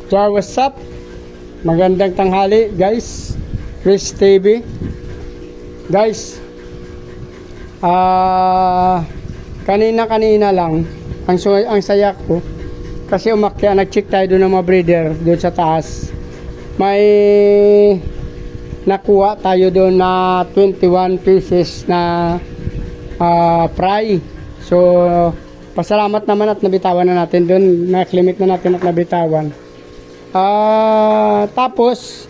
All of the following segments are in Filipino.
So, what's up? Magandang tanghali, guys. Chris TV. Guys, kanina lang, ang saya ko. Kasi nag-check tayo doon ng mga breeder doon sa taas. May nakuha tayo doon na 21 pieces na fry. So, pasalamat naman at nabitawan na natin doon. Na-limit na natin at nabitawan. Tapos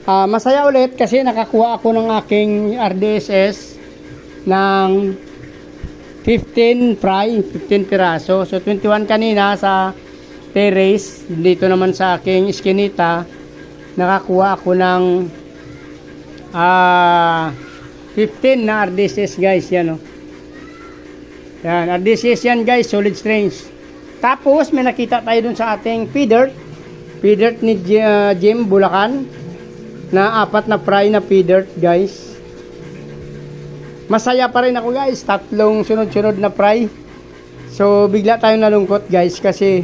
masaya ulit kasi nakakuha ako ng aking RDSS ng 15 fry, 15 piraso. So 21 kanina sa terrace, dito naman sa aking iskinita nakakuha ako ng 15 na RDSS, guys. Yan o. Yan, RDSS yan, guys, solid strange. Tapos may nakita tayo dun sa ating feeder ni Jim Bulacan na 4 na fry na feeder, guys. Masaya pa rin ako, guys, 3 sunod-sunod na fry. So bigla tayong nalungkot, guys, kasi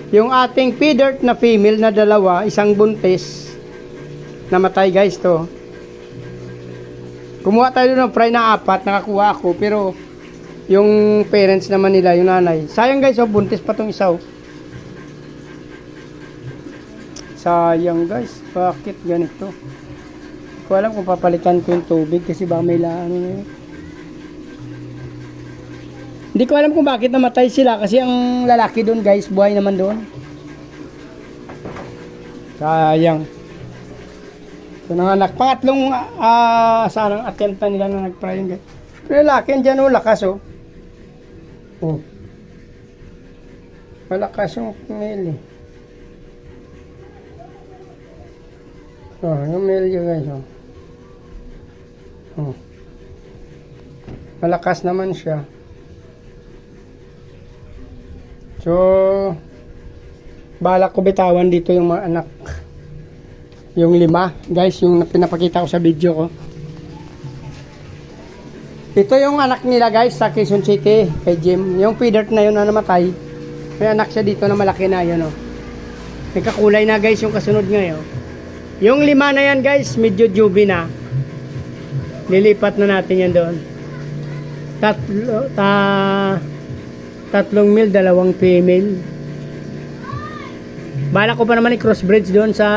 yung ating feeder na female na dalawa, isang buntis, namatay, guys. To kumuha tayo ng fry na 4, nakakuha ako, pero yung parents naman nila, yung nanay, sayang, guys, buntis pa tong isa. Sayang, guys, bakit ganito? Hindi ko alam kung papalitan ko yung tubig kasi baka may ano na yun. Hindi ko alam kung bakit namatay sila kasi ang lalaki doon, guys, buhay naman doon. Sayang. So nanganak, pangatlong saan ang attempt nila na nag-fry yun, guys. Pero lalaki, andyan o, lakas o. Oh. Malakas yung male eh. Oh, yung male yun, guys. Oh. Malakas naman siya. So, balak ko bitawan dito yung mga anak. Yung 5, guys, yung pinapakita ko sa video ko. Ito yung anak nila, guys, sa Quezon City, kay Jim. Yung feeder na yun na namatay. May anak siya dito na malaki na, yun o. May kakulay na, guys, yung kasunod ngayon. Yung 5 na yan, guys, medyo jubi na. Lilipat na natin yan doon. 3 male, 2 female. Bala ko pa naman i-crossbreed doon sa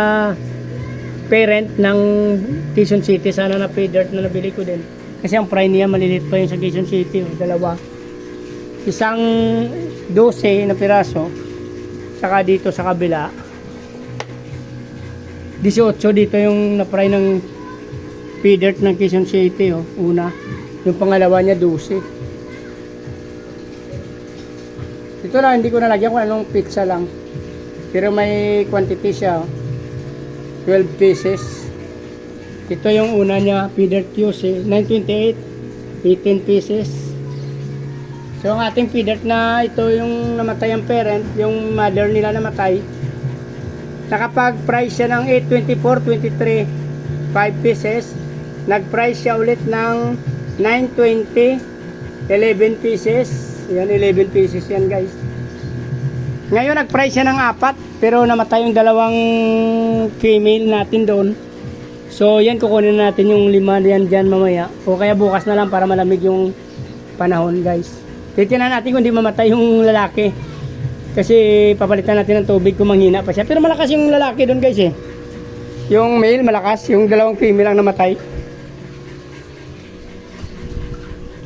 parent ng Quezon City. Sana na feeder na nabili ko din. Kasi ang fry niya malilit pa yung sa Quezon City. 2. Isang 12 na piraso. Saka dito sa kabila 18 dito yung na-fry ng feeder ng Quezon City, oh. Una. Yung pangalawa niya 12. Ito lang, hindi ko nalagyan kung anong pizza lang. Pero may quantity siya, oh. 12 pieces. Ito yung una niya, feeder QC, 928, 18 pieces. So ang ating feeder na ito yung namatay ang parent, yung mother nila namatay. Nakapag-price siya ng 824, 23, 5 pieces. Nag-price siya ulit ng 920, 11 pieces. Yan, 11 pieces yan, guys. Ngayon, nag-price siya ng 4, pero namatay yung 2 female natin doon. So, yan, kukunin natin yung 5 yan dyan mamaya. O kaya bukas na lang para malamig yung panahon, guys. Titignan natin kung di mamatay yung lalaki. Kasi papalitan natin ng tubig kung manghina pa siya. Pero malakas yung lalaki doon, guys, eh. Yung male malakas, yung 2 female ang namatay.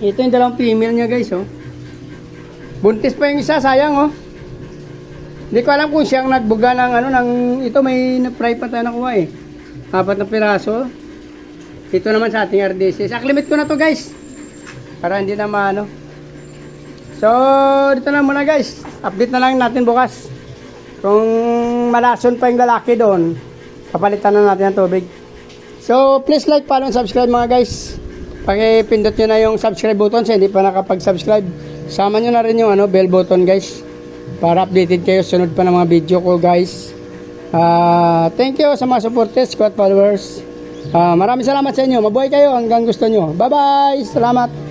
Ito yung 2 female niya, guys, oh. Buntis pa yung isa, sayang, oh. Hindi ko alam kung siyang nagbuga ng ito may na-fry pa tayo nakuha, eh. 4 na piraso. Ito naman sa ating RDSS. Limit ko na to, guys. Para hindi na maano. So, dito na muna, guys. Update na lang natin bukas. Kung malason pa yung lalaki doon, papalitan na natin ang tubig. So, please like, follow, and subscribe, mga guys. Pakipindot nyo na yung subscribe button sa hindi pa nakapag-subscribe. Sama nyo na rin yung bell button, guys. Para updated kayo sunod pa ng mga video ko, guys. Thank you sa mga supporters, squad followers. Maraming salamat sa inyo. Mabuhay kayo hanggang gusto nyo. Bye-bye. Salamat.